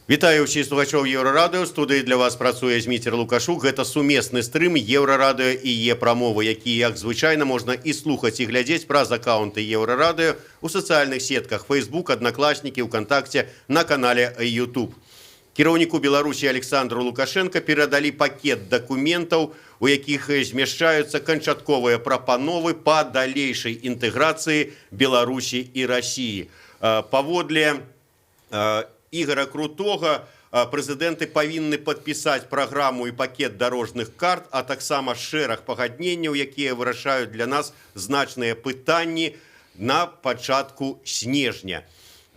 Вітаю ўсіх слухачоў Еўрарадыё. Студыі для вас працуе Зміцер Лукашук. Гэта сумесны стрым Еўрарадыё і Е-прамовы, які, як звычайна, можна і слухаць, і глядзець праз аккаунты Еўрарадыё у сацыяльных сетках Facebook, Аднакласнікі, ВКонтакце, на канале YouTube. Кіраўніку Беларусі Александру Лукашенко перадалі пакет дакументаў, у якіх змяшчаюцца канчатковыя прапановы па далейшай інтэграцыі Беларусі і Расіі. Паводле Ігора Крутога, прэзідэнты павінны падпісаць праграму і пакет дарожных карт, а таксама шэраг пагадненняў, якія вырашаюць для нас значныя пытанні на пачатку снежня.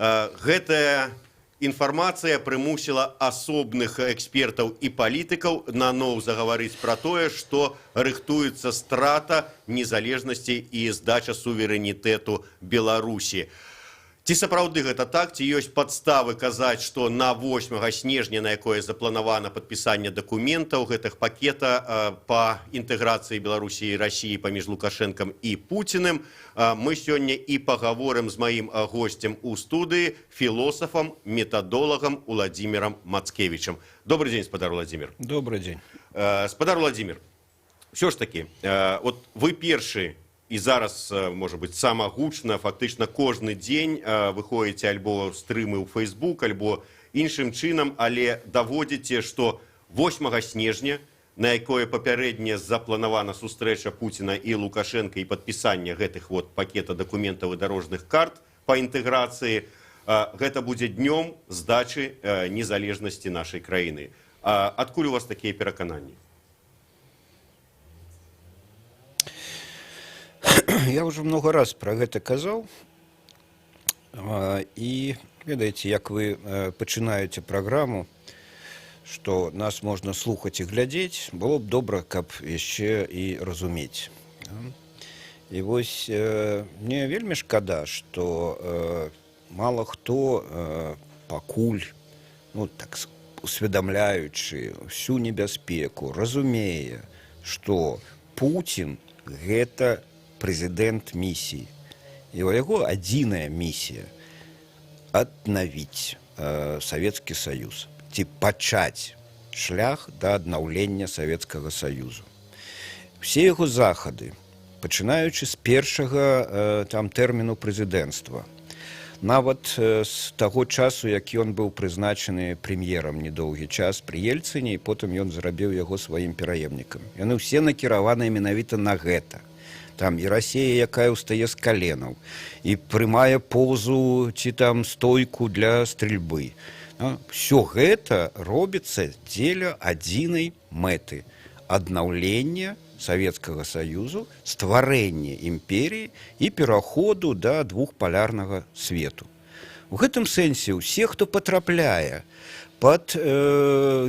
Гэтая інфармацыя прымусіла асобных экспертаў і палітыкаў наноў загаварыць пра тое, што рыхтуецца страта незалежнасці і здача суверэнітэту Беларусі. Ці сапраўды гэта так, ці ёсць падставы казаць, што на 8 снежня, на якое запланавана падпісанне дакументаў гэтых пакета па інтэграцыі Беларусі і Расіі паміж Лукашэнкам і Пуціным, мы сёння і пагаворым з маім госцем у студыі, філосафам, метадолагам Уладзімірам Мацкевічам. Добрый дзень, спадар Владзімір. Добрый дзень. Спадар Владзімір, ўсё ж такі, от вы першы, і зараз, можа быць, сама гучна, фактычна кожны дзень выходзіце альбо стрымы ў Facebook, альбо іншым чынам, але даводзіце, што 8 снежня, на якое папярэдне запланавана сустрэча Пуціна і Лукашэнка і падпісанне гэтых пакета дакументаў і дарожных карт па інтэграцыі, гэта будзе днём здачы незалежнасці нашай краіны. Адкуль у вас такія перакананні? Я уже много раз про гэта казаў, і ведаеце, як вы пачынаеце праграму, што нас можна слухаць і глядзець, было б добра, каб яшчэ і разумець. І вось мне вельмі шкада, што мала хто пакуль, так усведамляючы всю небяспеку, разумее, што Пуцін гэта прэзідэнт місіі. І ў яго адзіная місія аднавіць Савецкі Саюз, ці пачаць шлях да аднаўлення Савецкага Саюзу. Усе яго захады, пачынаючы з першага тэрміну прэзідэнцтва, нават з таго часу, як ён быў прызначаны прэм'ерам недоўгі час пры Ельцыне, і потым ён зрабіў яго сваім пераемнікам. Яны ўсе накіраваныя менавіта на гэта. Там і Расія, якая ўстае з каленаў, і прымае позу ці там стойку для стрельбы. Всё гэта робіцца дзеля адзінай мэты – аднаўлення Савецкага Саюзу, стварэння імперіі і пераходу да двухпалярнага свету. У гэтым сэнсе ўсе, хто патрапляе пад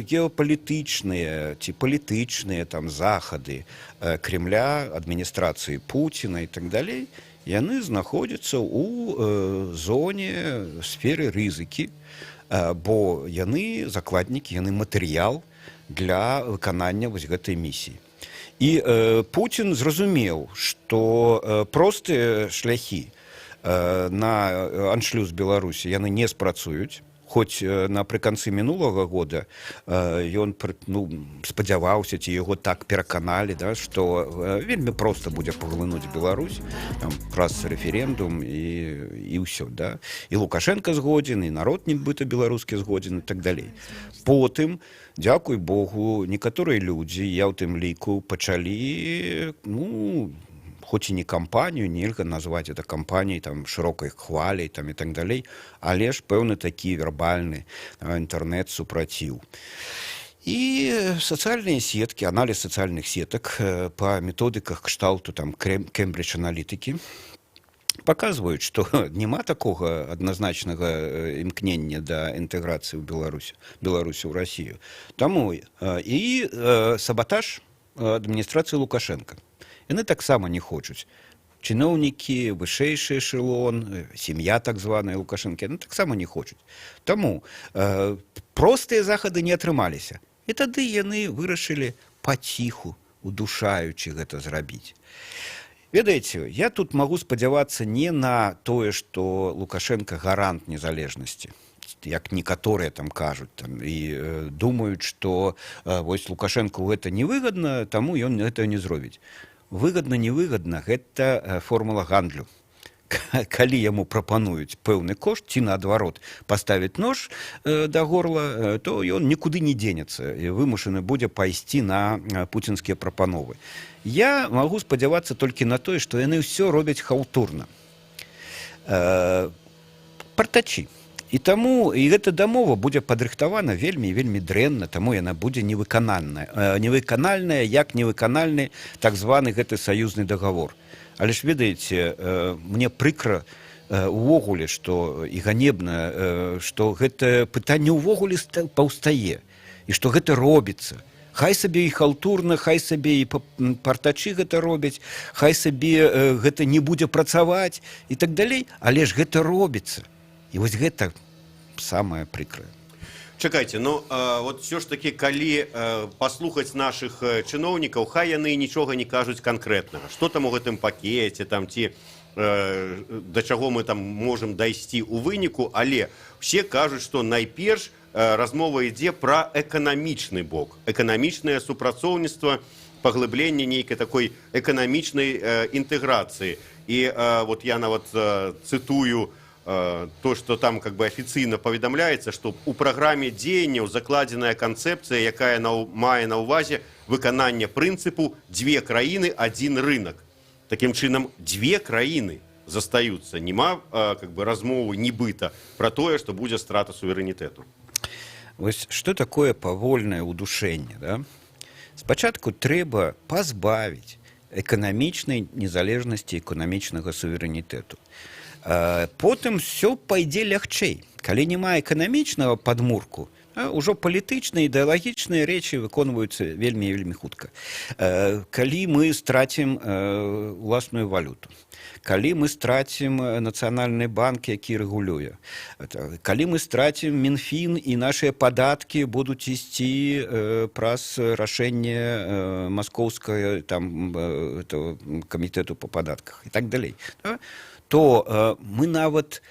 геапалітычныя ці палітычныя захады Кремля, адміністрацыі Пуціна і так далей, яны знаходзяцца ў зоне сферы рызыкі, бо яны закладнікі, яны матэрыял для выканання вось гэтай місіі. І Пуцін зразумеў, што простыя шляхі на аншлюз Беларусі яны не спрацуюць, хоць напрыканцы мінулага года ён спадзяваўся, ці яго так пераканалі, што вельмі проста будзе паглынуць Беларусь праз рэферэндум і ўсё. І Лукашенко згодзін, і народ нібыта беларускі згодзін і так далей. Потым, дзякуй Богу, некаторыя людзі, я ў тым ліку, пачалі, хоць і не кампанію, нельга назваць это кампаніяй шырокай хваляй і так далей, але ж пэўны такі вербальны інтэрнэт-супраціў. І сацыяльныя сеткі, аналіз сацыяльных сетак па методыках кшталту Кембридж аналітыкі паказваюць, што няма такога адназначнага імкнення да інтэграцыі ў Беларусі ў Расію. Таму і сабатаж адміністрацыі Лукашенка. Яны таксама не хочуць. Чыноўнікі, вышэйшы эшелон, сям'я так званая Лукашэнкі, яны таксама не хочуць. Таму простыя захады не атрымаліся. І тады яны вырашылі паціху, удушаючы гэта зрабіць. Ведаеце, я тут магу спадзявацца не на тое, што Лукашенко гарант незалежнасці. як некаторыя там кажуць там, і думаюць, што вось Лукашенку гэта невыгадна, таму ён гэта не зробіць. Выгадна, невыгадна, гэта формула гандлю. Калі яму прапануюць пэўны кошт, ці наадварот паставіць нож да горла, то ён нікуды не дзенецца і вымушаны будзе пайсці на пуцінскія прапановы. Я магу спадзявацца толькі на тое, што яны ўсё робяць хаўтурна. Партачі. І таму і гэта дамова будзе падрыхтавана вельмі вельмі дрэнна, таму яна будзе невыканальная, як невыканальны так званы гэты саюзны дагавор. Але ж ведаеце, мне прыкра увогуле, што і ганебна, што гэта пытанне ўвогуле паўстае і што гэта робіцца. Хай сабе і халтурна, хай сабе і партачы гэта робяць, хай сабе гэта не будзе працаваць і так далей, але ж гэта робіцца. І вось гэта самае прыкрае. Чакайце, ну вот все ж таки, калі паслухаць нашых чыноўнікаў, хай яны нічога не кажуць канкрэтнага. Што там у гэтым пакеце, там, ці да чаго мы там можам дайсці ў выніку, але все кажуць, што найперш размова ідзе пра эканамічны бок, эканамічнае супрацоўніцтва, паглыбленне нейкай такой эканамічнай інтэграцыі. І вот я нават цытую то, что там как бы официально поведомляется, что у программе дзеянняў закладзеная канцэпцыя, якая мае на ўвазе выкананне прынцыпу «две краіны, один рынок». Таким чынам, две краіны застаюцца. Нема как бы размовы нібыта про тое, што будзе страта суверэнітэту. Вось што такое павольнае ўдушэнне, да? Спачатку трэба пазбавіць эканамічнай незалежнасці эканамічнага суверэнітэту. Потым все пойдзе лягчэй. Калі няма эканамічнага падмурку, ўжо палітычныя, ідэалагічныя рэчы выконваюцца вельмі хутка. Калі мы страцім уласную валюту, калі мы страцім нацыянальны банк, які рэгулюе, калі мы страцім Мінфін і нашыя падаткі будуць ісці праз рашэнне маскоўскага камітэту па падатках і так далей, то мы нават,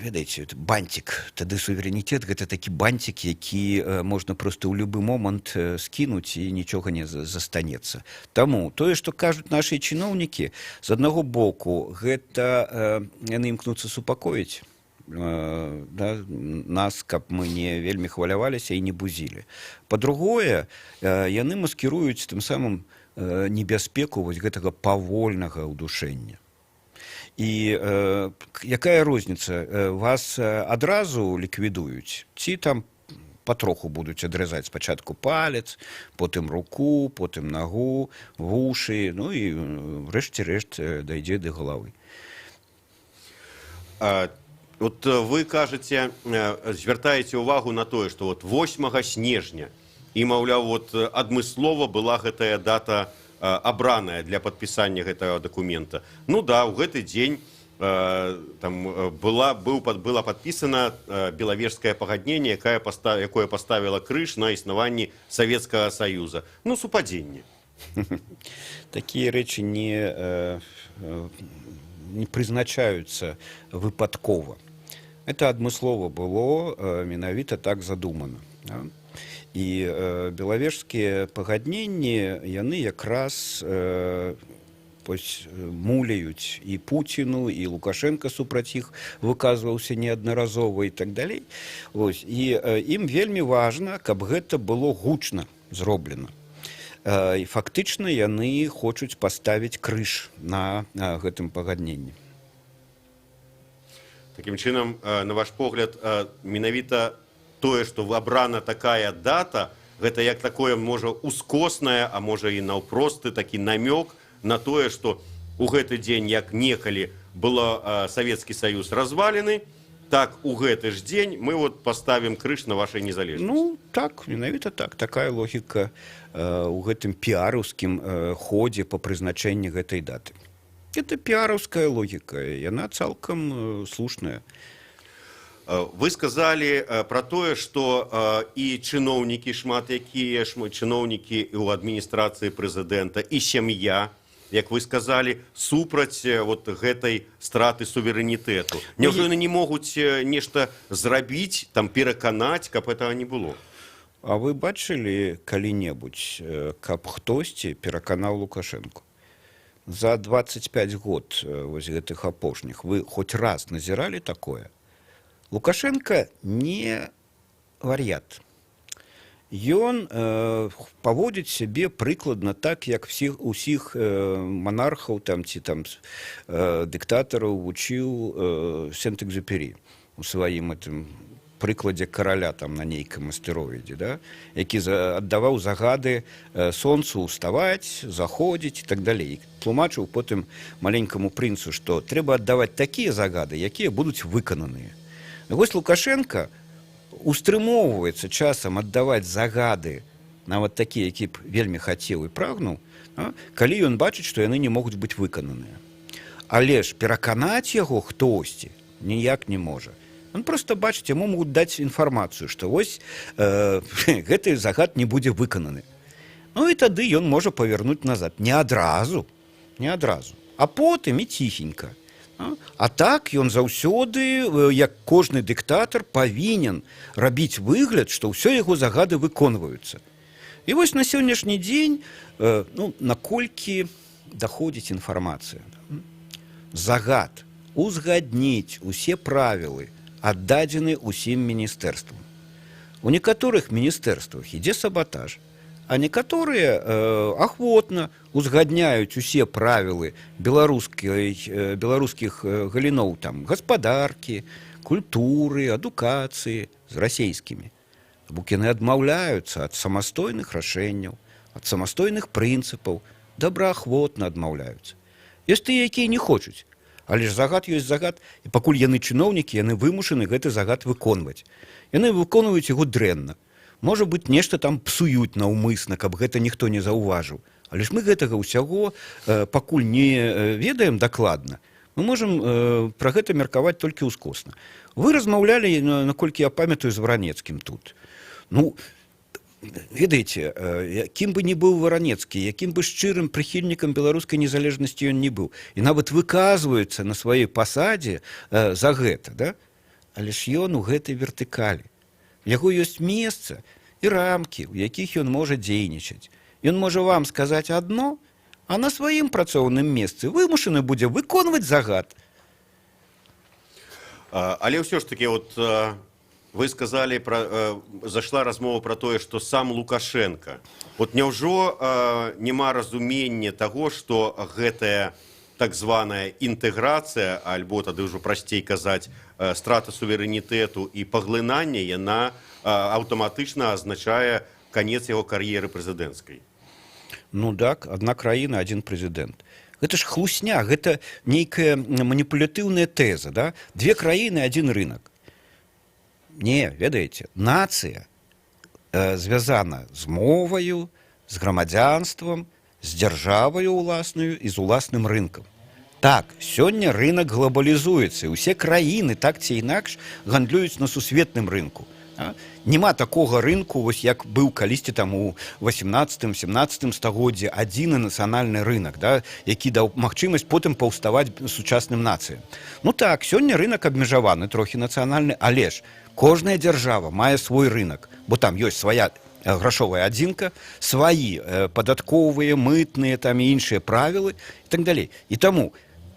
ведаеце, бантик, тады суверэнітэт гэта такі бантик, які можна проста ў любы момант скінуць і нічога не застанецца. Таму тое, што кажуць нашы чыноўнікі, з аднаго боку, гэта яны імкнуцца супакоіць нас, каб мы не вельмі хваляваліся і не бузілі. Па-другое, яны маскіруюць тым самым небяспеку вось гэтага павольнага ўдушэння. І якая розніца? Вас адразу ліквідуюць? Ці там патроху будуць адрэзаць спачатку палец, потым руку, потым нагу, вушы, ну і рэшце-рэшт дайдзе да галавы. Вот вы кажаце, звяртаеце ўвагу на тое, што вот 8 снежня і, маўляў, вот адмыслова была гэтая дата абраная для падпісання гэтага дакумента. Ну да, ў гэты дзень была падпісана Белавежскае пагадненне, якое паставіла крыж на існаванні Савецкага Саюза. Ну, супадзенне. Такія рэчы не прызначаюцца выпадкова. Это адмыслова было, менавіта так задумана. І белавежскія пагадненні, яны якраз муляюць і Пуціну, і Лукашенко супраць іх выказваўся неаднаразова і так далей. І ім вельмі важна, каб гэта было гучна зроблена. І фактычна яны хочуць паставіць крыж на гэтым пагадненні. Такім чынам, на ваш погляд, менавіта тое, што абрана такая дата, гэта як такое, можа, ускоснае, а можа і наўпросты такі намёк на тое, што у гэты дзень, як некалі было Савецкі Саюз развалены, так у гэты ж дзень мы вот паставім крыж на вашай незалежнасці. Ну, так, менавіта так. Такая логіка ў гэтым піараўскім ходзе па прызначэнні гэтай даты. Это піараўская логіка, яна цалкам слушная. Вы сказали про тое, што і чыноўнікі, шмат якія чыноўнікі ў адміністрацыі прэзідэнта, і сям'я як вы сказалі, супраць вот гэтай страты суверэнітэту. Няўжо яны не могуць нешта зрабіць, там пераканаць, каб гэтага не было? А вы бачылі калі-небудзь, каб хтосьці пераканаў Лукашэнку? За 25 год вось гэтых апошніх вы хоць раз назіралі такое? Лукашенко не вар'ят. Ён паводзіць сябе прыкладна так, як усіх манархаў там, ці там дыктатараў вучыў Сент-Экзюпері у сваім прыкладзе караля там на нейкім астэроіде, да? Які аддаваў загады сонцу ўставаць, заходзіць і так далей. Тлумачыў потым маленькаму прынцу, што трэба аддаваць такія загады, якія будуць выкананыя. Вось Лукашенко устрымоўваецца часам аддаваць загады, нават такія, які б вельмі хацеў і прагнуў, калі ён бачыць, што яны не могуць быць выкананыя. Але ж пераканаць яго хтосьці ніяк не можа. Ён проста бачыць, яму могуць даць інфармацыю, што вось гэты загад не будзе выкананы. Ну і тады ён можа павярнуць назад. Не адразу, а потым і ціхенька. А так ён заўсёды, як кожны дыктатар, павінен рабіць выгляд, што ўсё яго загады выконваюцца. І вось на сённяшні дзень, наколькі даходзіць інфармацыя. Загад узгадніць усе правілы аддадзены ўсім міністэрствам. У некаторых міністэрствах ідзе сабатаж, а некаторыя ахвотна узгадняюць усе правілы беларускіх галіноў там гаспадаркі, культуры, адукацыі з расейскімі. Бо яны адмаўляюцца ад самастойных рашэнняў, ад самастойных прынцыпаў, добраахвотна адмаўляюцца. Ёсць тыя, якія не хочуць, але ж загад ёсць загад, і пакуль яны чыноўнікі, яны вымушаны гэты загад выконваць. Яны выконваюць яго дрэнна. Можа быць, нешта там псуюць наўмысна, каб гэта ніхто не заўважыў. Але ж мы гэтага ўсяго пакуль не ведаем дакладна. Мы можам пра гэта меркаваць толькі ўскосна. Вы размаўлялі, наколькі я памятаю, з Варанецкім тут. Ведаеце, якім бы ні быў Варанецкі, якім бы шчырым прыхільнікам беларускай незалежнасці ён не быў, і нават выказваецца на сваёй пасадзе за гэта, да? Але ж ён у гэтай вертыкалі. У яго ёсць месца і рамкі, у якіх ён можа дзейнічаць. Ён можа вам сказаць адно, а на сваім працоўным месцы вымушаны будзе выконваць загад. Але ўсё ж такі, вы сказалі, зашла размова пра тое, што сам Лукашенко. Няўжо няма разумення таго, што гэтая так званая інтэграцыя, альбо тады ўжо прасцей казаць, страта суверэнітэту і паглынанне, яна аўтаматычна азначае канец яго кар'еры прэзідэнцкай? Так, адна краіна, адзін прэзідэнт. Гэта ж хлусня, гэта нейкая маніпулятыўная тэза, да? Две краіны, адзін рынак. Не, ведаеце, нацыя звязана з моваю, з грамадзянствам, з дзяржаваю ўласнаю і з уласным рынкам. Так, сёння рынак глобалізуецца, і ўсе краіны так ці інакш гандлююць на сусветным рынку. Нема такога рынку, вось як быў калісьці там у 18-17 стагоддзі адзіны нацыянальны рынак, да, які даў магчымасць потым паўставаць сучасным нацыям. Так, сёння рынак абмежаваны, трохі нацыянальны, але ж кожная дзяржава мае свой рынак, бо там ёсць свая грашовая адзінка, сваі падатковыя, мытныя там і іншыя правілы і так далей. І таму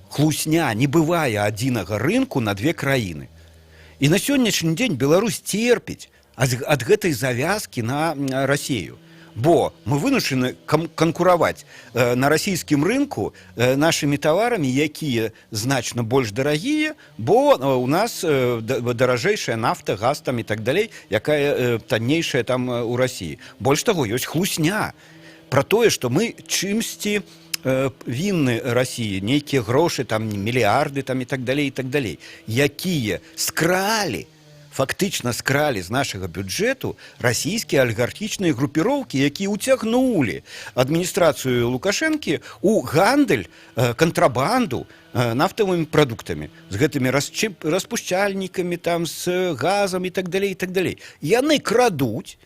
хлусня не бывае адзінага рынку на две краіны. І на сённяшні дзень Беларусь терпіць ад гэтай завязкі на Расію. Бо мы вымушаны канкураваць на расійскім рынку нашымі таварамі, якія значна больш дарагія, бо у нас даражэйшая нафта, газ там і так далей, якая таннейшая там у Расіі. Больш таго, ёсць хлусня пра тое, што мы чымсьці вінны Расіі, нейкія грошы, там мільярды там і так далей, якія фактычна скралі з нашага бюджэту расійскія алігархічныя групіроўкі, якія ўцягнулі адміністрацыю Лукашэнкі ў гандаль, кантрабанду нафтавымі прадуктамі, з гэтымі распушчальнікамі, там, з газам і так далей. Яны крадуць,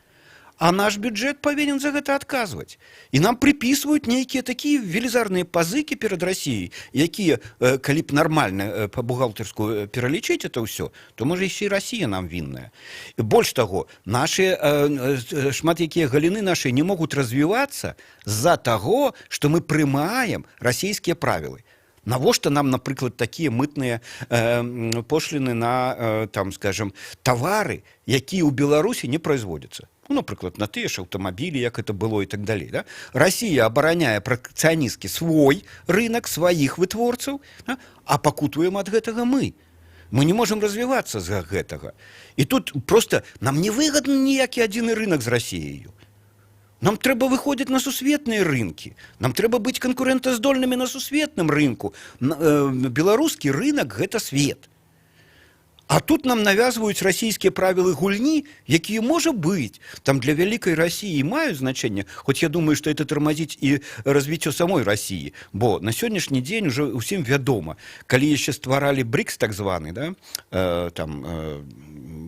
А наш бюджет павінен за гэта адказваць. І нам прыпісваюць нейкія такія велізарныя пазыкі перад Расіяй, якія, калі б нармальна па бухгалтарскую пералічыць это ўсё, то можа яшчэ і Расія нам вінная. Больш таго, шмат якія галіны нашыя не могуць развівацца з-за таго, што мы прымаем расійскія правілы. Навошта нам, напрыклад, такія мытныя пошліны на, там, скажем, тавары, якія ў Беларусі не производзяцца? Ну, напрыклад, на тыя ж аўтамабілі, як это было і так далей. Да? Расія абараняе пракцыяністкі свой рынок, сваіх вытворцаў, да? А пакутуем ад гэтага мы. Мы не можам развівацца з гэтага. І тут просто нам не выгадны ніякі адзіны рынок з Расіяю. Нам трэба выходзіць на сусветныя рынкі. Нам трэба быць канкурэнтаздольнымі на сусветным рынку. Беларускі рынок – гэта свет. А тут нам навязваюць расійскія правілы гульні, якія, можа быць, там для вялікай Расіі маюць значэнне, хоць я думаю, што это тармазіць і развіццё самой Расіі, бо на сённяшні дзень уже ўсім вядома, калі яшчэ стваралі БРИКС так званы, да?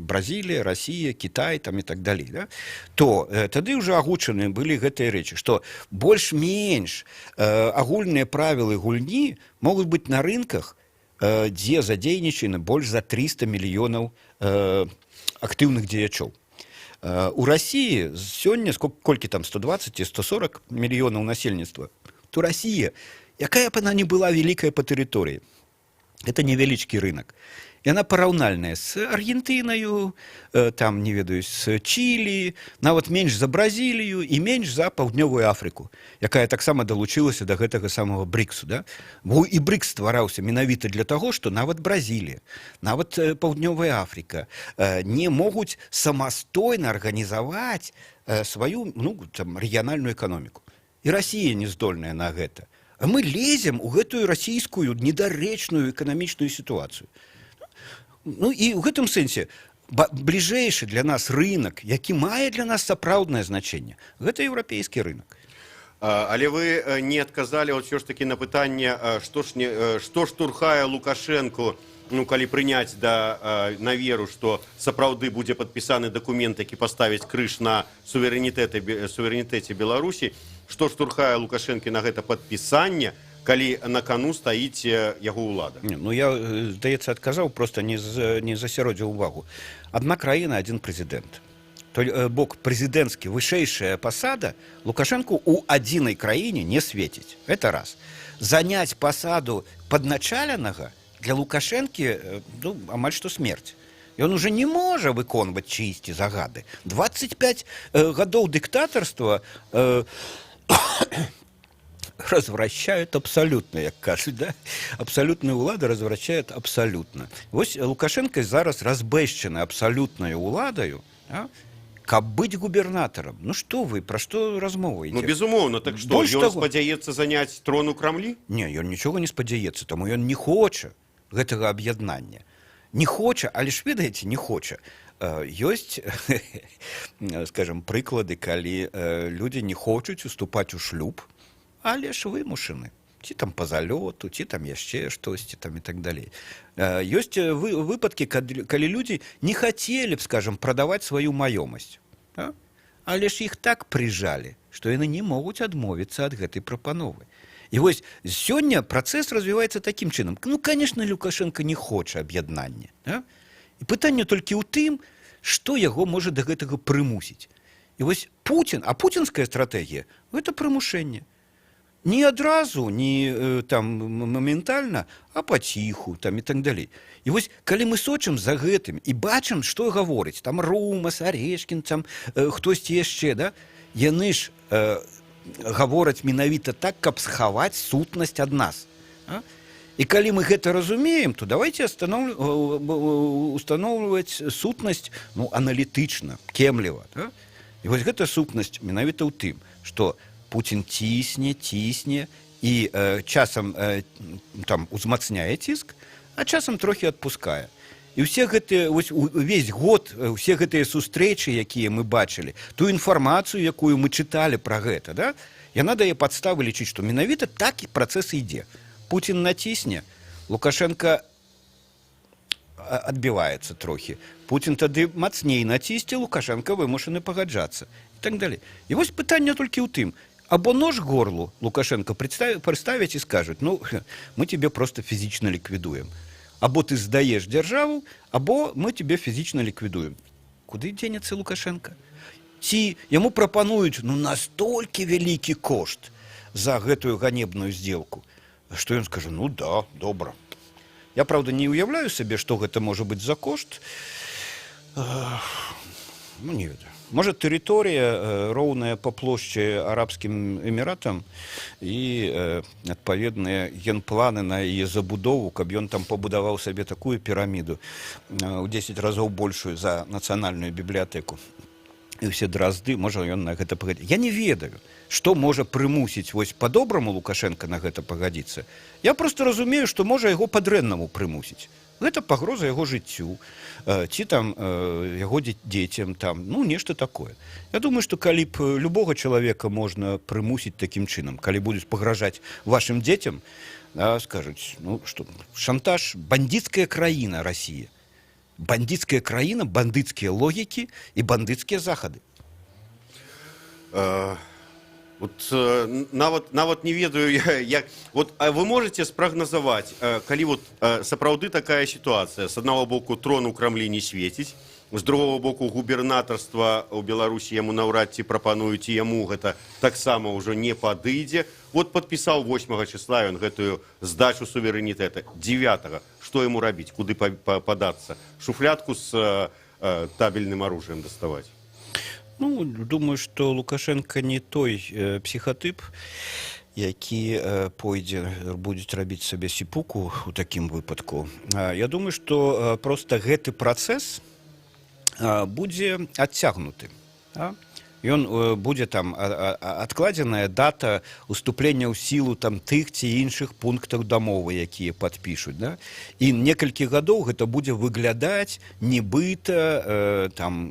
Бразілія, Расія, Кітай там і так далей, да? То тады ўжо агучаны былі гэтыя рэчы, што больш-менш агульныя правілы гульні могуць быць на рынках, дзе задзейнічаны больш за 300 мільёнаў актыўных дзеячоў. У Расіі сёння, колькі там, 120 ці 140 мільёнаў насельніцтва, то Расія, якая б яна не была вялікая па тэрыторыі, это невялічкі рынок. Яна параўнальная з Аргентынаю, там, не ведаю, з Чілі, нават менш за Бразілію і менш за Паўднёвую Афрыку, якая таксама далучылася да гэтага самага БРИКСу. Да? Бо і БРИКС ствараўся менавіта для таго, што нават Бразілія, нават Паўднёвая Афрыка не могуць самастойна арганізаваць сваю рэгіянальную эканоміку. І Расія не здольная на гэта. А мы лезем у гэтую расійскую недарэчную эканамічную сітуацыю. Ну і ў гэтым сэнсе бліжэйшы для нас рынок, які мае для нас сапраўднае значэнне, гэта еўрапейскі рынок. Але вы не адказалі ўсё ж такі на пытанне, што штурхае Лукашэнку, ну, калі прыняць на веру, што сапраўды будзе падпісаны дакумент, які паставіць крыж на суверэнітэце Беларусі, што штурхае Лукашэнкі на гэта падпісанне, калі на кану стаіць яго ўлада? Ну, я, здаецца, адказаў, проста не засяродзіў увагу. Адна краіна, адзін прэзідэнт. Той бок прэзідэнцкі, вышэйшая пасада Лукашэнку ў адзінай краіне не светіць. Это раз. Заняць пасаду падначаленага для Лукашэнкі, ну, амаль што смерць. Ён уже не можа выконваць чыйсьці загады. 25 гадоў дыктатарства развращают абсолютно, як кажуць, да? Абсолютная ўлада развращает абсолютно. Вось Лукашенко зараз разбэшчаны абсолютнаю ўладаю, да? Каб быць губернатарам. Ну што вы, пра што размоваеце? Ну, безумоўна, так што, ён спадзяецца заняць трон у Крамлі? Не, ён нічога не спадзяецца, таму ён не хоча гэтага аб'яднання. Не хоча, але ж ведаеце, не хоча. Ёсць, скажем, прыклады, калі людзі не хочуць уступаць у шлюб, але ж вымушаны. Ці там па залёту, ці там яшчэ штосьці там і так далей. Ёсць выпадкі, калі людзі не хацелі б, скажем, прадаваць сваю маёмасць. Да? Але ж іх так прыжалі, што яны не могуць адмовіцца ад гэтай прапановы. І вось сёння працэс развіваецца такім чынам. Ну, конечно, Лукашенко не хоча аб'яднання. Да? І пытанне толькі ў тым, што яго можа да гэтага прымусіць. І вось Путін, а пуцінская стратэгія – гэта прымушэнне. Не адразу, не там моментальна, а паціху там і так далей. І вось калі мы сочым за гэтым і бачым, што гаворыць, там Румас, Арешкін, там хтосьці яшчэ, да? Яны ж гавораць менавіта так, каб схаваць сутнасць ад нас. А? І калі мы гэта разумеем, то давайте устаноўваць сутнасць, ну, аналітычна, кемліва. Да? І вось гэта сутнасць менавіта ў тым, што Путін цісне і часам там узмацняе ціск, а часам трохі адпускае. І ўсе гэтыя, увесь год, усе гэтыя сустрэчы, якія мы бачылі, ту інфармацыю, якую мы чыталі пра гэта, да? Яна дае падставы лічыць, што менавіта так і працэс ідзе. Путін націсне, Лукашенко адбіваецца трохі. Путін тады мацней націсце, Лукашенко вымушаны пагаджацца і так далей. І вось пытанне толькі ў тым, або нож к горлу Лукашенко прыставяць і скажуць, ну, мы тебе просто фізічна ліквідуем. Або ты здаеш дзяржаву, або мы тебе фізічна ліквідуем. Куды дзенецца Лукашенко? Ці яму прапануюць настолькі вялікі кошт за гэтую ганебную сделку, што ён скажа, ну да, добра. Я, правда, не уяўляю сабе, што гэта можа быць за кошт. Ну, не ведаю. Можа, тэрыторыя роўная па плошчы Арабскім Эміратам і адпаведныя генпланы на яе забудову, каб ён там пабудаваў сабе такую піраміду ў 10 разоў большую за нацыянальную бібліятэку. І ўсе дразды, можа, ён на гэта пагадзіцца. Я не ведаю, што можа прымусіць вось па-добраму Лукашенко на гэта пагадзіцца. Я проста разумею, што можа яго па-дрэннаму прымусіць. Гэта пагроза яго жыццю, ці там яго дзецям, там, ну, нешта такое. Я думаю, што калі б любога чалавека можна прымусіць такім чынам, калі будуць пагражаць вашым дзецям, скажуць, ну, што, шантаж, бандыцкая краіна Расія. Бандыцкая краіна, бандыцкія логікі і бандыцкія захады. Вот нават не ведаю, як... Вот вы можете спрагназаваць, калі вот сапраўды такая сітуацыя, з аднаго боку трон у Крамлі не свеціць, з другого боку губернатарства ў Беларусі яму наўрад ці прапануюць, і яму гэта таксама ўжо не падыдзе. Вот падпісаў 8 числа ён гэтую здачу суверэнітэта. 9-го што яму рабіць, куды падацца? Шуфлядку з табельным оружием даставаць? Ну, думаю, што Лукашенко не той псіхатып, які пойдзе, будзе рабіць сабе сіпуку ў такім выпадку. Я думаю, што проста гэты працэс будзе адцягнуты. Ён будзе там адкладзеная дата уступлення ў сілу там тых ці іншых пунктаў дамовы, якія падпішуць, да? І некалькі гадоў гэта будзе выглядаць нібыта там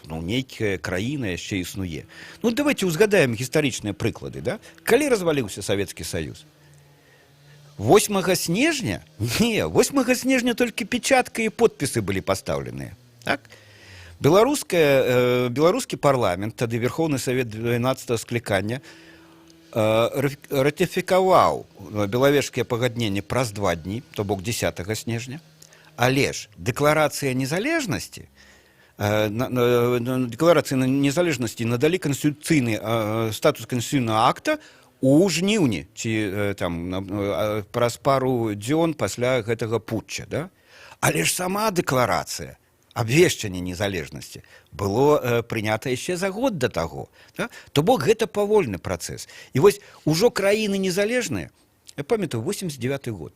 ну, нейкая краіна яшчэ існуе. Ну давайте узгадаем гістарычныя прыклады, да? Калі разваліўся Савецкі Саюз? 8 снежня? Не, 8 снежня толькі печатка і подпісы былі пастаўленыя, так? Беларускі парламент, тады Верховны Савет 12-го склікання, ратыфікаваў белавежскія пагадненні праз 2 дні, то бок 10 снежня, але ж дэкларацыя незалежнасці, надалі канстытуцыйны статус канстытуцыйнага акта у жніўні, ці там праз пару дзён пасля гэтага путча, да? Але ж сама дэкларацыя абвешчанне незалежнасці было прынята яшчэ за год да таго. Да? То бок гэта павольны працэс. І вось ужо краіны незалежныя, я памятаю, 89-й год,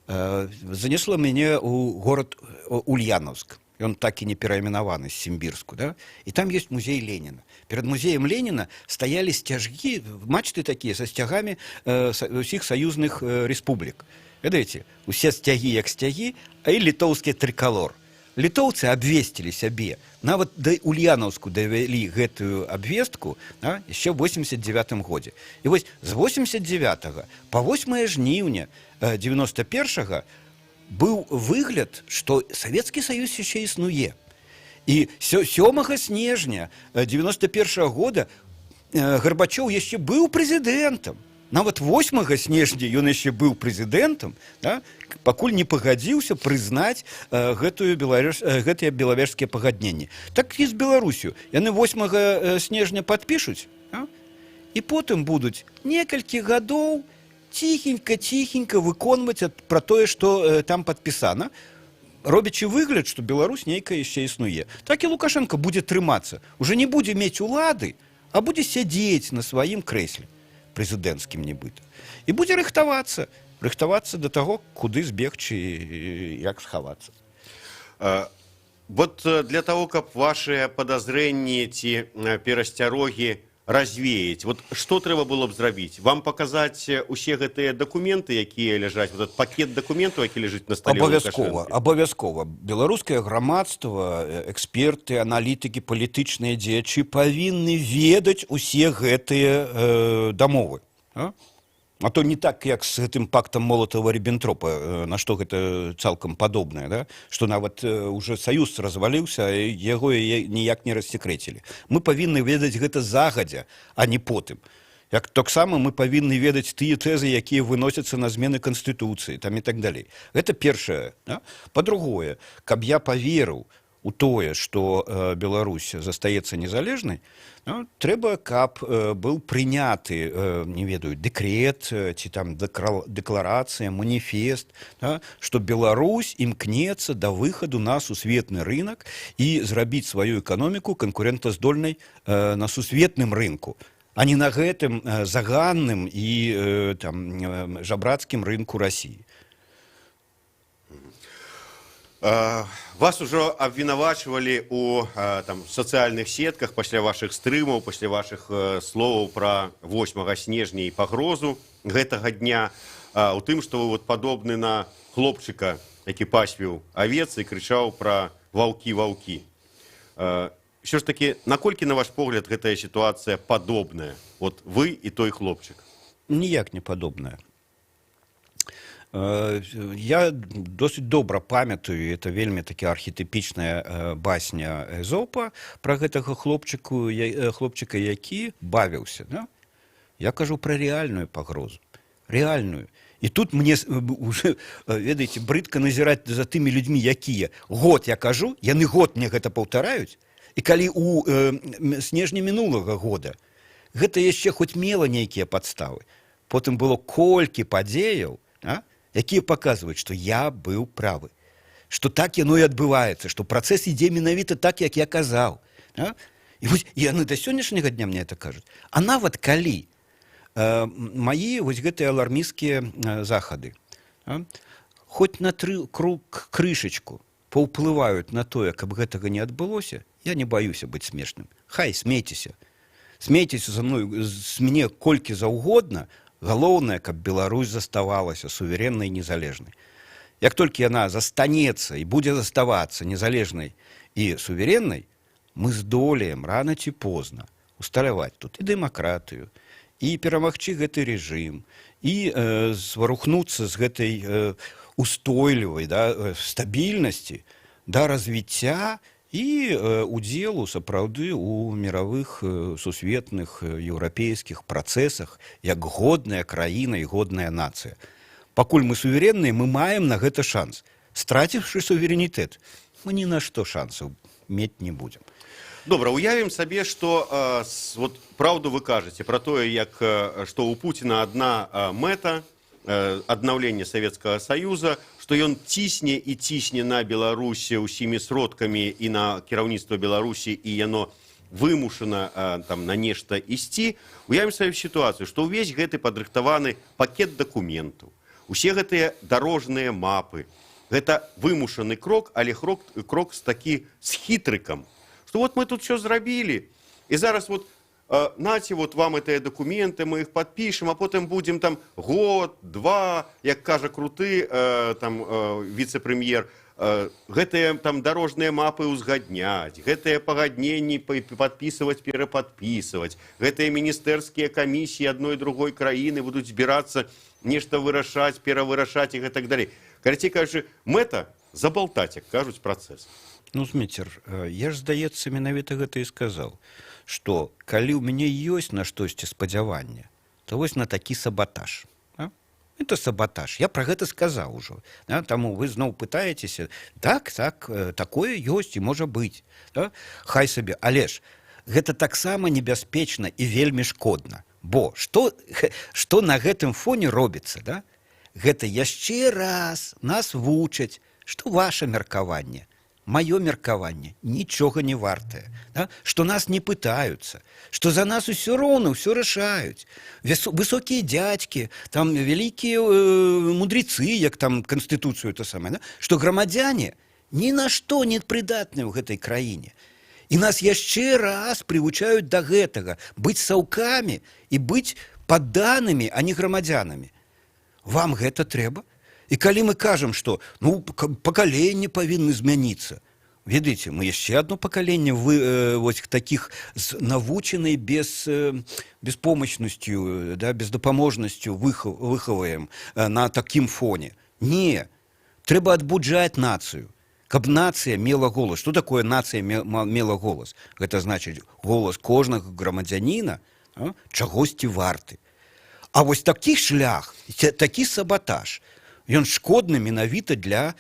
занесло мяне ў горад Ульяновск. Ён так і не перайменаваны з Сімбірску. Да? І там ёсць музей Леніна. Перад музеем Леніна стаялі сцяжкі, мачты такія са сцягамі ўсіх саюзных рэспублік. Ведаеце, усе сцягі як сцягі, а і літоўскі трыкалор. Літоўцы абвесцілі сябе, нават да Ульяновску давялі гэтую абвестку яшчэ ў 89-м годзе. І вось з 89-го па 8 жніўня 91-го быў выгляд, што Савецкі Саюз яшчэ існуе. І 7 снежня 91-го года Гарбачоў яшчэ быў прэзідэнтам. Нават 8 снежня ён яшчэ быў прэзідэнтам, да? Пакуль не пагадзіўся прызнаць гэтыя белавежскія пагадненні. Так і з Беларусю. Яны 8 снежня падпішуць, да? І потым будуць некалькі гадоў ціхенька выконваць пра тое, што там падпісана, робячы выгляд, што Беларусь нейкая яшчэ існуе. Так і Лукашенко будзе трымацца. Уже не будзе мець улады, а будзе сядзець на сваім крэсле прэзідэнцкім нібыта. І будзе рыхтавацца да таго, куды збегчы і як схавацца. Вот для того, каб вашыя падазрэнні ці перасцярогі развеять. Вот что трэба было б зрабіць? Вам паказаць усе гэтыя дакументы, якія ляжаць, вот этот пакет дакументаў, які ляжыць на стале Лукашэнкі? Абавязкова. Беларускае грамадства, эксперты, аналітыкі, палітычныя дзеячы павінны ведаць усе гэтыя дамовы. А то не так, як з гэтым пактам Молотава-Ріббентропа, на што гэта цалкам падобнае, да? Што нават уже саюз разваліўся, а яго ніяк не рассекрэцілі. Мы павінны ведаць гэта загадзя, а не потым. Як таксама мы павінны ведаць тыя тэзы, якія выносяцца на змены Канстытуцыі, там і так далей. Гэта першае. Да? Па-другое, каб я паверыў у тое, што Беларусь застаецца незалежнай, ну, трэба, каб быў прыняты, не ведаю, дэкрэт ці там дэкларацыя, маніфест, да, што Беларусь імкнецца да выхаду на сусветны рынок і зрабіць сваю эканоміку канкурэнтаздольнай на сусветным рынку, а не на гэтым заганным і там, жабрацкім рынку Расіі. Вас ужо абвінавачвалі ў сацыяльных сетках пасля вашых стрымаў, пасля вашых словаў пра 8 снежня і пагрозу гэтага дня, у тым, што вы падобны на хлопчыка, які пасвіў авец і крычаў пра ваўкі-ваўкі. Що ж такі, наколькі, на ваш погляд, гэтая сітуацыя падобная? От вы і той хлопчык. Ніяк не падобная. Я досыць добра памятаю, это вельмі такі архетыпічная басня Эзопа пра гэтага хлопчыка, які бавіўся. Да? Я кажу пра рэальную пагрозу. Рэальную. І тут мне уже, ведаеце, брыдка назіраць за тымі людзьмі, якія год я кажу, яны год мне гэта паўтараюць, і калі у снежні мінулага года гэта яшчэ хоць мела нейкія падставы, потым было колькі падзеяў, якія паказваюць, што я быў правы, што так яно і адбываецца, што працэс ідзе менавіта так, як я казаў. І вось яны да сённяшняга дня мне это кажуць. А нават калі мае вось гэтыя алармісцкія захады хоць на крышачку паўплываюць на тое, каб гэтага не адбылося, я не баюся быць смешным. Хай, смейцеся. Смейцеся за мной, з мяне колькі заўгодна, галоўнае, каб Беларусь заставалася суверэннай і незалежнай. Як толькі яна застанецца і будзе заставацца незалежнай і суверэннай, мы здолеем рана ці позна усталяваць тут і дэмакратыю, і перамагчы гэты рэжым, і зварухнуцца з гэтай устойлівай стабільнасці да развіцця і удзелу сапраўды ў міравых сусветных еўрапейскіх працэсах як годная краіна і годная нацыя. Пакуль мы суверэнныя, мы маем на гэта шанс. Страціўшы суверэнітэт, мы ні на што шансаў мець не будзем. Добра, уявім сабе, што праўду вы кажаце пра тое, што ў Пуціна адна мэта аднаўлення Савецкага Саюза, што ён цісне і цісне на Беларусі ўсімі сродкамі і на кіраўніцтва Беларусі, і яно вымушана на нешта ісці. Уявім сабе сітуацыю, што ўвесь гэты падрыхтаваны пакет дакументаў, усе гэтыя дарожныя мапы, гэта вымушаны крок, але крок з хітрыкам, што вот мы тут все зрабілі, і зараз наце, вам гэтыя дакументы, мы іх падпішам, а потым будзем там год, два, як кажа круты віцэ-прэм'ер, гэтыя там дарожныя мапы ўзгадняць, гэтыя пагадненні падпісваць, перападпісваць, гэтыя міністэрскія камісіі адной і другой краіны будуць збірацца нешта вырашаць, перавырашаць і гэтак далей. Карацей кажучы, мэта забалтаць, як кажуць, працэс. Ну, Зміцер, я ж, здаецца, менавіта гэта і сказаў, што калі ў мяне ёсць на штосьці спадзяванне, то вось на такі сабатаж. Это сабатаж. Я пра гэта сказаў ужо. Таму вы зноў пытаецеся, так, такое ёсць і можа быць. Хай сабе. Але ж гэта таксама небяспечна і вельмі шкодна. Бо што на гэтым фоне робіцца? Гэта яшчэ раз нас вучаць, што ваша меркаванне, маё меркаванне нічога не вартае, што нас не пытаюцца, што за нас усё роўна, ўсё рашаюць. Высокія дзядзькі, там вялікія мудрецы, як там Канстытуцыю то самае, што грамадзяне ні на што не прыдатныя ў гэтай краіне. І нас яшчэ раз прывучаюць да гэтага, быць саўкамі і быць падданымі, а не грамадзянамі. Вам гэта трэба? І калі мы кажам, што пакаленні павінны змяніцца, ведаеце, мы яшчэ одно пакаленне вось такіх з навучанай беспомощнасцю, да, бездапаможнасцю выхаваем на такім фоне. Не, трэба адбуджаць нацыю, каб нацыя мела голас. Што такое нацыя мела голас? Гэта значыць голас кожнага грамадзяніна чагосьці варты. А вось такі шлях, такі сабатаж, ён шкодны менавіта для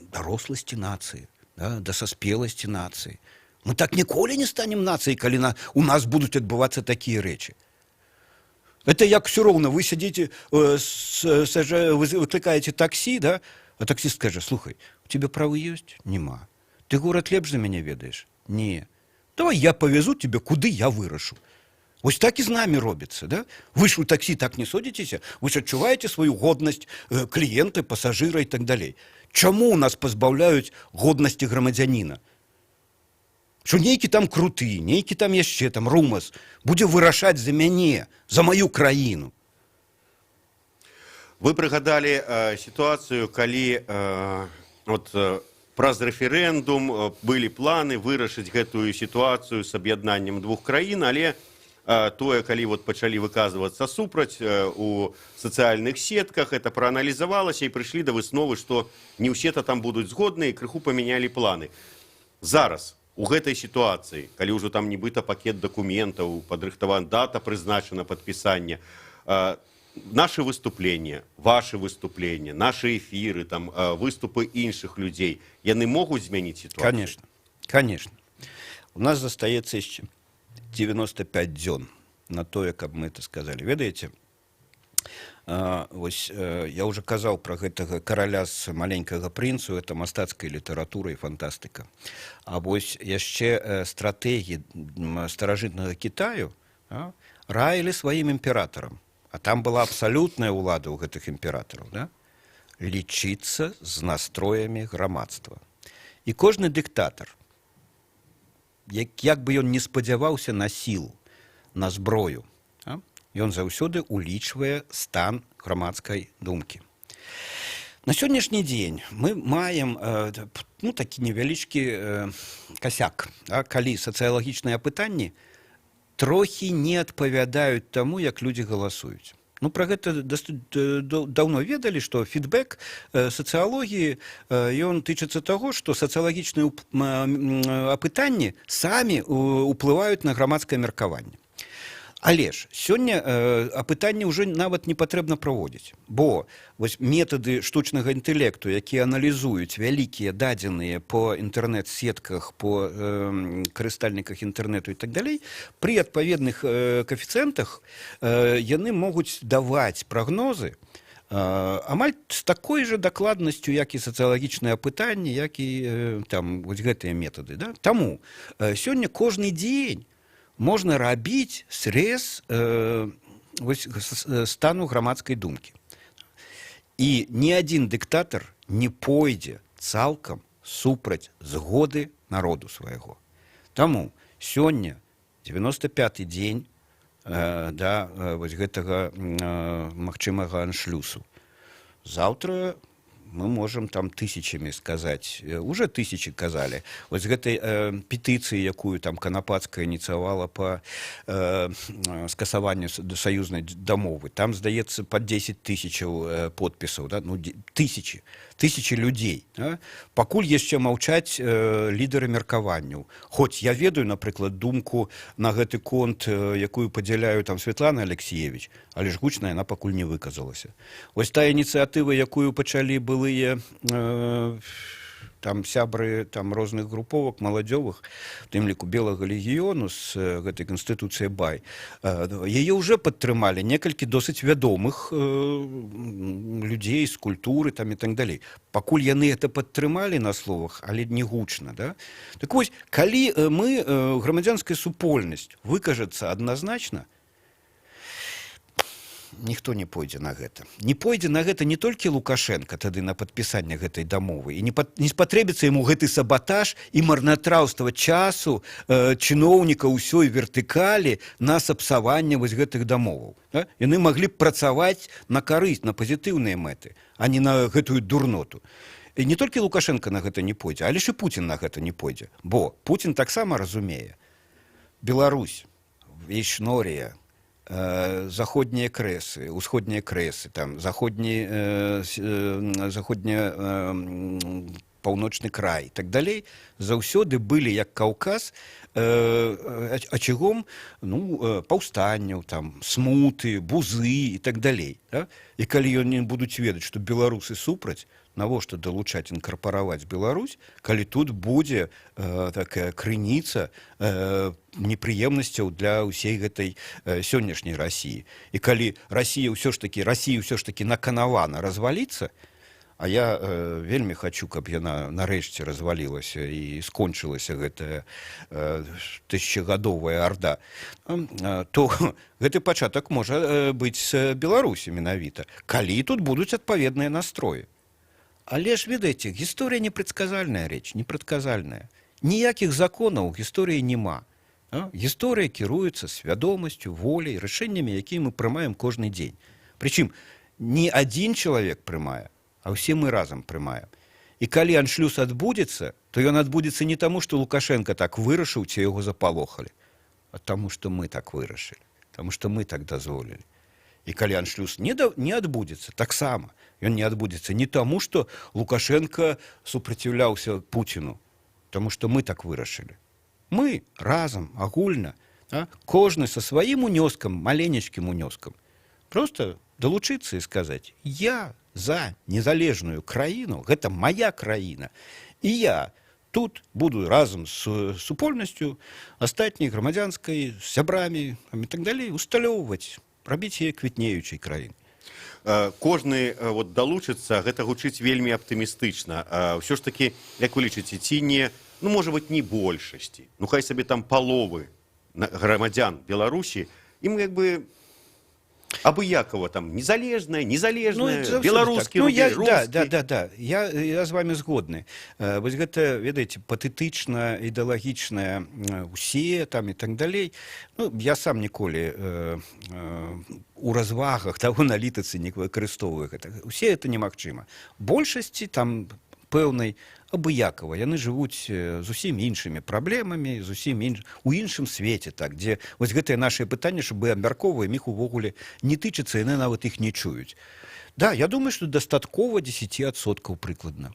даросласці нацыі, да, да саспеласці нацыі. Мы так ніколі не станем нацыяй, калі у нас будуць адбывацца такія рэчы. Это як все роўна, вы сядзіце, выклікаеце таксі, да, а таксіст скажа: слухай, у тебе правы ёсць? Нема. Ты горад лепш за мяне ведаеш? Не. Давай я павязу тебе, куды я вырашу. Вось так і з намі робіцца, да? Вы ж у таксі так не содзіцеся, вы ж адчуваеце сваю годнасць кліента, пасажыра і так далей. Чаму нас пазбаўляюць годнасці грамадзяніна? Што нейкі там круты, нейкі там яшчэ там румас будзе вырашаць за мяне, за маю краіну. Вы прыгадалі сітуацыю, калі праз рэферэндум былі планы вырашыць гэтую сітуацыю з аб'яднаннем двух краін, але тое, калі пачалі выказвацца супраць у сацыяльных сетках, это прааналізавалася і прыйшлі да высновы, што не ўсе-то там будуць згодныя і крыху памянялі планы. Зараз, у гэтай сітуацыі, калі ўжо там нібыта пакет дакументаў, падрыхтавана дата прызначана падпісання, наши выступления, ваши выступления, наши эфиры, там, выступы іншых людзей, яны могуць змяніць сітуацыю? Конечно, конечно. У нас застаецца яшчэ 95 дзён на тое, каб мы это сказали. Ведаеце, вось я уже казаў пра гэтага караля з маленькага прынцу, это мастацкая літаратура і фантастыка. А вось яшчэ стратэгі старажытнага Кітаю раілі сваім імператарам, а там была абсалютная ўлада ў гэтых імператараў, да? Лічыцца з настроямі грамадства. І кожны дыктатар, як бы ён не спадзяваўся на сілу, на зброю, ён заўсёды улічвае стан грамадскай думкі. На сённяшні дзень мы маем такі невялічкі касяк, калі сацыялагічныя апытанні трохі не адпавядаюць таму, як людзі галасуюць. Пра гэта даўно ведалі, што фідбэк сацыялогіі, ён тычыцца таго, што сацыялагічныя апытанні самі ўплываюць на грамадскае меркаванне. Але ж сёння апытанні ўжо нават не патрэбна праводзіць, бо вось метады штучнага інтэлекту, якія аналізуюць вялікія дадзеныя по інтэрнэт-сетках, по карыстальніках інтэрнэту і так далей, пры адпаведных каэфіцыентах яны могуць даваць прагнозы амаль з такой жа дакладнасцю, як і сацыялагічныя апытанні, як і там вось гэтыя метады. Да? Таму сёння кожны дзень можна рабіць срэз стану грамадскай думкі. І ні адзін дыктатар не пойдзе цалкам супраць згоды народу свайго. Таму сёння 95-й дзень вось гэтага магчымага аншлюсу. Заўтра мы можам там тысячамі сказаць, уже тысячи казалі. Вось гэтай петыцыі, якую там Канапацкая ініцыявала па скасаванню саюзнай дамовы, там, здаецца, пад 10 тысячаў подпісаў, да? Тысячи людзей. Да? Пакуль яшчэ маўчаць лідары меркаванняў. Хоць я ведаю, напрыклад, думку на гэты конт, якую падзяляю там Светлана Алексеевич, але ж гучна яна пакуль не выказалася. Вось тая ініцыятыва, якую пачалі былыя там сябры там розных груповак маладзёвых, у тым ліку белага легіёну з гэтай канстытуцыяй Бай, яе ўжо падтрымалі некалькі досыць вядомых людзей з культуры там і так далей. Пакуль яны это падтрымалі на словах, але не гучна, да? Так вось, калі мы, грамадзянская супольнасць, выкажацца адназначна, ніхто не пойдзе на гэта. Не пойдзе на гэта не толькі Лукашенко тады на падпісанне гэтай дамовы, і не спатрэбіцца яму гэты сабатаж і марнатраўства часу чыноўніка ўсёй вертыкалі на сапсаванне вось гэтых дамоваў. Да? Яны маглі б працаваць на карысць, на пазітыўныя мэты, а не на гэтую дурноту. І не толькі Лукашенко на гэта не пойдзе, але ж і Путін на гэта не пойдзе. Бо Путін таксама разумее. Беларусь, Вейшнорія, заходнія крэсы, усходнія крэсы, там, паўночны край і так далей, заўсёды былі, як Каўказ, ачагом паўстанняў, там, смуты, бузы і так далей. Да? І калі яны будуць ведаць, што беларусы супраць, навошта далучаць, інкарпараваць Беларусь, калі тут будзе такая крыніца непрыемнасцяў для ўсей гэтай сённяшняй Расіі. І калі Расія ўсё ж такі наканавана разваліцца, а я вельмі хачу, каб яна нарэшце развалілася і скончылася гэтая тысячагадовая арда, то гэты пачатак можа быць з Беларусі менавіта, калі тут будуць адпаведныя настроі. Але ж, ведаеце, гісторыя непрадказальная рэч, непрадказальная. Ніякіх законаў у гісторыі няма. Гісторыя кіруецца свядомасцю, воляй, рашэннямі, якія мы прымаем кожны дзень. Прычым, не адзін чалавек прымае, а ўсе мы разам прымаем. І калі аншлюз адбудзецца, то ён адбудзецца не таму, што Лукашенко так вырашыў, ці яго запалохалі, а таму, што мы так вырашылі, таму, што мы так дазволілі. І калі аншлюз не адбудзецца, таксама. Ён не адбудзецца не таму, што Лукашенко супраціўляўся Пуціну, таму што мы так вырашылі. Мы разам, агульна, кожны са сваім унёскам, маленечкім унёскам, проста далучыцца і сказаць: я за незалежную краіну, гэта мая краіна, і я тут буду разам з супольнасцю астатняй грамадзянскай, з сябрамі і так далей усталёўваць, рабіць яе квітнеючай краіны. Кожны далучыцца, гэта гучыць вельмі аптымістычна. Ўсё ж такі, як вы лічыце, ці не, можа быць, не большасці, хай сабе там паловы грамадзян Беларусі, ім як бы абыякова там незалежная, беларускі, рускі. Да, я з вами згодны. Вось гэта, ведаеце, патэтычна, ідэалагічная, усе там і так далей. Я сам ніколі у развагах таго аналітыцы не выкарыстоўваю гэта. Усе гэта немагчыма. Большасці там пэўнай абыякава. Яны жывуць зусім іншымі праблемамі, у іншым свеце, так, дзе вось гэтыя нашыя пытанні, щоб мы абмяркоўваем, іх увогуле не тычыцца, яны нават іх не чуюць. Да, я думаю, што дастаткова 10% прыкладна.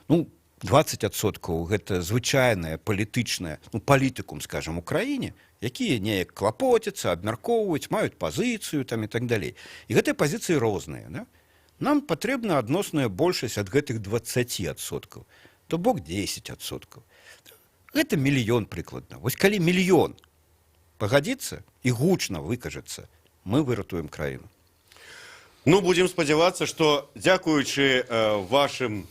20% гэта звычайная палітычная, палітыкум, скажам, у краіне, якія неяк клапоцяцца, абмяркоўваюць, маюць пазіцыю там і так далей. І гэтыя пазіцыі розныя, да? Нам патрэбна адносная большасць ад гэтых 20%, то бок 10%. Гэта мільён прыкладна. Вось калі мільён пагадзіцца і гучна выкажацца, мы выратуем краіну. Будзем спадзявацца, што дзякуючы вашым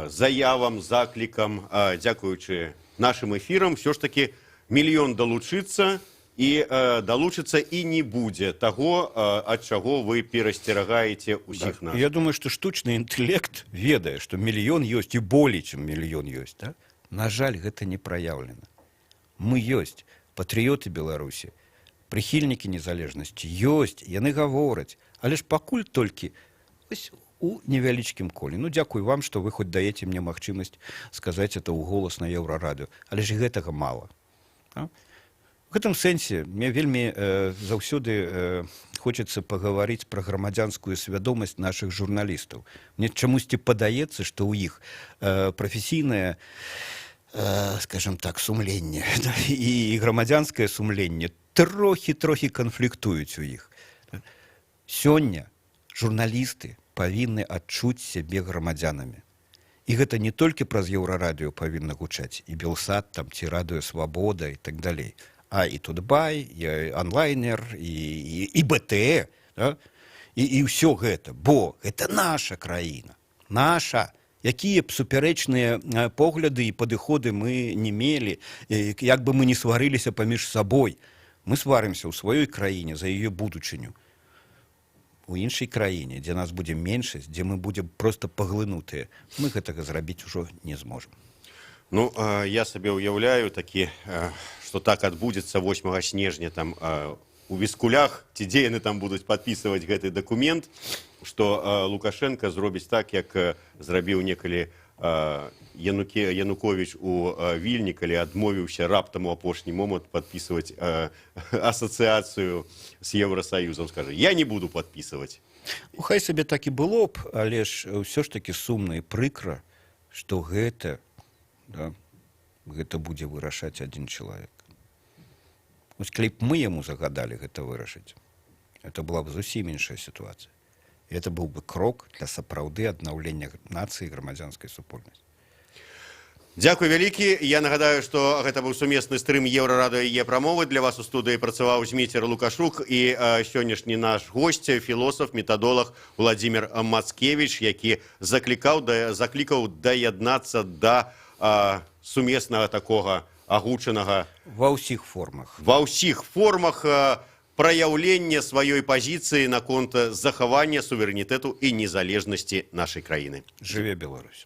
заявам, заклікам, дзякуючы нашым эфірам, ўсё ж такі мільён далучыцца, і далучыцца і не будзе таго, ад чаго вы перасцерагаеце ўсіх нас. Я думаю, што штучны інтэлект ведае, што мільён ёсць і болей, чым мільён ёсць. Да? На жаль, гэта не праяўлена. Мы ёсць, патрыёты Беларусі, прыхільнікі незалежнасці ёсць, яны гавораць, але ж пакуль толькі у невялічкім коле. Дзякуй вам, што вы хоць даеце мне магчымасць сказаць это ў голас на Еўрарадыё, але ж гэтага мала. У гэтым сэнсе мне вельмі заўсёды хочацца пагаварыць пра грамадзянскую свядомасць нашых журналістаў. Мне чамусьці падаецца, што ў іх прафесійнае, скажем так, сумленне і грамадзянскае сумленне трохі канфліктуюць у іх. Сёння журналісты павінны адчуць сябе грамадзянамі. І гэта не толькі праз Еўрарадыё павінна гучаць, і Белсат, там, ці Радыё Свабода і так далей, а і Тутбай, і онлайнер, і БТ, да? І ўсё гэта, бо гэта наша краіна, наша. Якія б супярэчныя погляды і падыходы мы не мелі, як бы мы не сварыліся паміж сабой, мы сварымся ў сваёй краіне за яе будучыню. У іншай краіне, дзе нас будзе меншасць, дзе мы будзем проста паглынутыя, мы гэтага зрабіць ужо не зможам. Я сабе ўяўляю такі, што так адбудзецца 8 снежня там у Віскулях, ці дзе яны там будуць падпісваць гэты дакумент. што Лукашенко зробіць так, як зрабіў некалі Янукович у Вільні, калі адмовіўся раптам у апошні момант падпісваць асацыяцыю з Еўрасаюзам, скажа, я не буду падпісваць. Ну, хай сабе так і было б, але ж ўсё ж такі сумна і прыкра, што гэта будзе вырашаць адзін чалавек. Вось калі б мы яму загадалі гэта вырашыць, это была б зусім іншая сітуацыя. І это быў бы крок для сапраўды аднаўлення нацыі і грамадзянскай супольнасці. Дзякуй вялікі. Я нагадаю, што гэта быў сумесны стрым Еўрарадыё і Е-прамовы. Для вас у студыі працаваў Зміцер Лукашук і сённяшні наш госць, філосаф, метадолог Владзімір Мацкевіч, які заклікаў даяднацца да сумеснага такога агучанага Ва ўсіх формах. Ва ўсіх формах праяўлення сваёй пазіцыі наконт захавання суверэнітэту і незалежнасці нашай краіны. Жыве Беларусь.